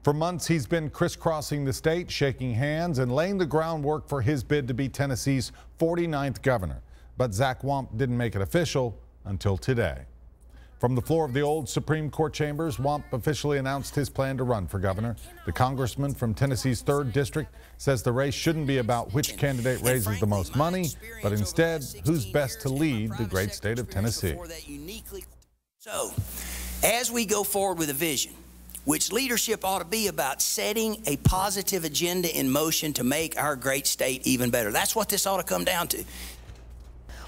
For months, he's been crisscrossing the state, shaking hands and laying the groundwork for his bid to be Tennessee's 49th governor. But Zach Wamp didn't make it official until today. From the floor of the old Supreme Court chambers, Wamp officially announced his plan to run for governor. The congressman from Tennessee's 3rd District says the race shouldn't be about which candidate raises the most money, but instead who's best to lead the great state of Tennessee. So, as we go forward with a vision, which leadership ought to be about setting a positive agenda in motion to make our great state even better. That's what this ought to come down to.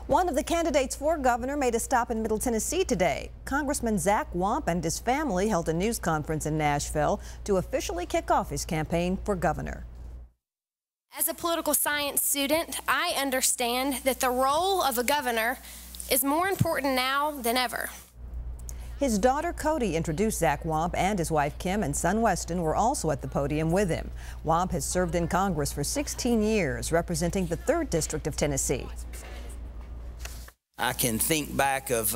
One of the candidates for governor made a stop in Middle Tennessee today. Congressman Zach Wamp and his family held a news conference in Nashville to officially kick off his campaign for governor. As a political science student, I understand that the role of a governor is more important now than ever. His daughter Cody introduced Zach Wamp, and his wife Kim and son Weston were also at the podium with him. Wamp has served in Congress for 16 years, representing the 3rd District of Tennessee. I can think back of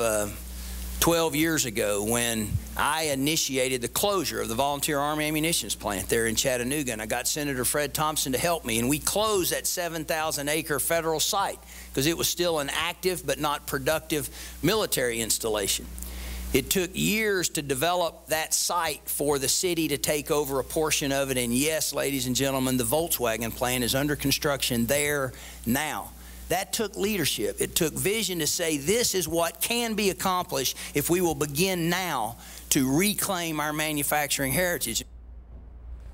12 years ago when I initiated the closure of the Volunteer Army Ammunition Plant there in Chattanooga, and I got Senator Fred Thompson to help me, and we closed that 7,000-acre federal site because it was still an active but not productive military installation. It took years to develop that site for the city to take over a portion of it, and yes, ladies and gentlemen, the Volkswagen plant is under construction there now. That took leadership. It took vision to say this is what can be accomplished if we will begin now to reclaim our manufacturing heritage.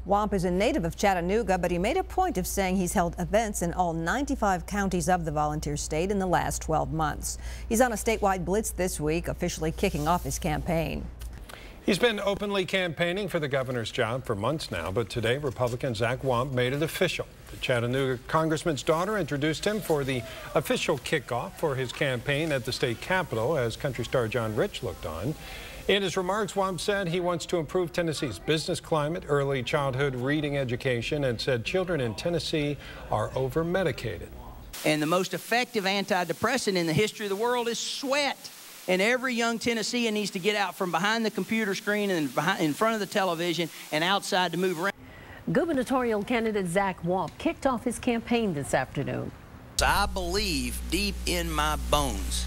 Wamp is a native of Chattanooga, but he made a point of saying he's held events in all 95 counties of the volunteer state in the last 12 months. He's on a statewide blitz this week, officially kicking off his campaign. He's been openly campaigning for the governor's job for months now, but today Republican Zach Wamp made it official. The Chattanooga congressman's daughter introduced him for the official kickoff for his campaign at the state capitol as country star John Rich looked on. In his remarks, Wamp said he wants to improve Tennessee's business climate, early childhood reading education, and said children in Tennessee are over-medicated. And the most effective antidepressant in the history of the world is sweat. And every young Tennessean needs to get out from behind the computer screen and in front of the television and outside to move around. Gubernatorial candidate Zach Wamp kicked off his campaign this afternoon. I believe deep in my bones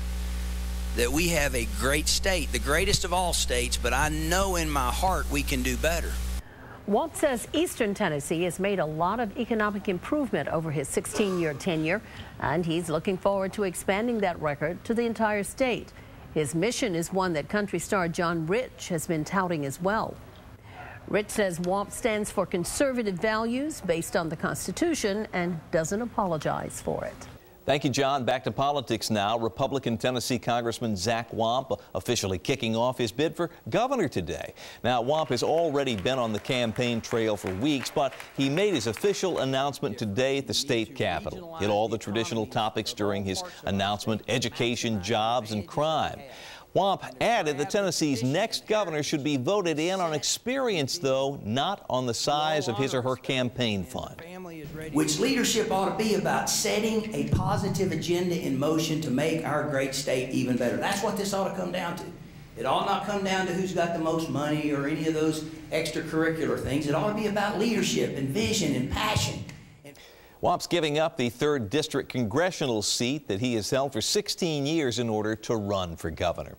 that we have a great state, the greatest of all states, but I know in my heart we can do better. Wamp says Eastern Tennessee has made a lot of economic improvement over his 16-year tenure, and he's looking forward to expanding that record to the entire state. His mission is one that country star John Rich has been touting as well. Rich says Wamp stands for conservative values based on the Constitution and doesn't apologize for it. Thank you, John. Back to politics now. Republican Tennessee Congressman Zach Wamp officially kicking off his bid for governor today. Now, Wamp has already been on the campaign trail for weeks, but he made his official announcement today at the state capitol. Hit all the traditional topics during his announcement: education, jobs, and crime. Wamp added that Tennessee's next governor should be voted in on experience, though, not on the size of his or her campaign fund. Which leadership ought to be about setting a positive agenda in motion to make our great state even better. That's what this ought to come down to. It ought not come down to who's got the most money or any of those extracurricular things. It ought to be about leadership and vision and passion. Wamp's giving up the 3rd District congressional seat that he has held for 16 years in order to run for governor.